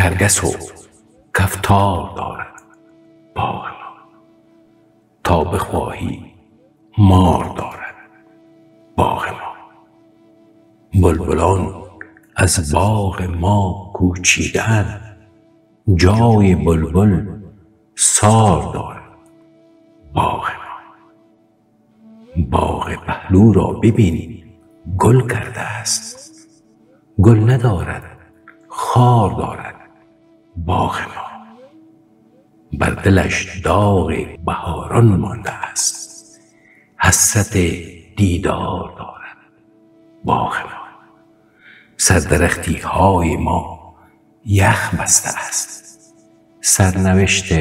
کرگس و کفتار دارد باغ ما. تا بخواهی مار دارد باغ ما. بلبلان از باغ ما کوچیده‌اند، جای بلبل سار دارد باغ ما. باغ پهلو را ببین گل کرده است، گل ندارد خار دارد باغ ما. بر دلش داغ بهاران مانده است، حسرت دیدار دارد باغ ما. سردرختی های ما یخ بسته است، سرنوشت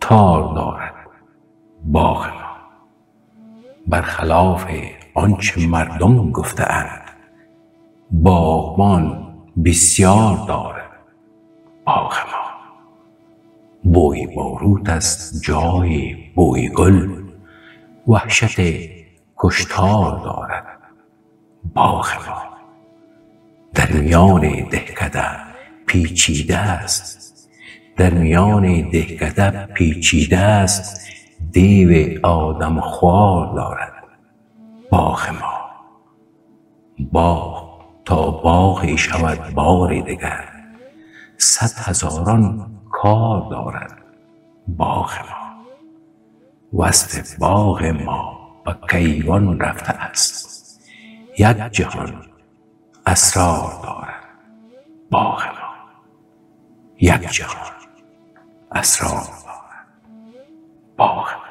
تار دارد باغ ما. برخلاف آنچه مردم گفته اند، باغبان بسیار دارد باغ ما. بوی باروت از جای بوی گل، وحشت کشتار دارد باغ ما. در میان دهکده پیچیده است، در میان دهکده پیچیده است، دیو آدم خوار دارد باغ ما. باغ تا باغی شود بار دگر، 100,000 کار دارد باغ ما. وصف باغ ما به کیوان رفته است، یک جهان اسرار دارد باغ ما. یک جهان اسرار دارد باغ ما.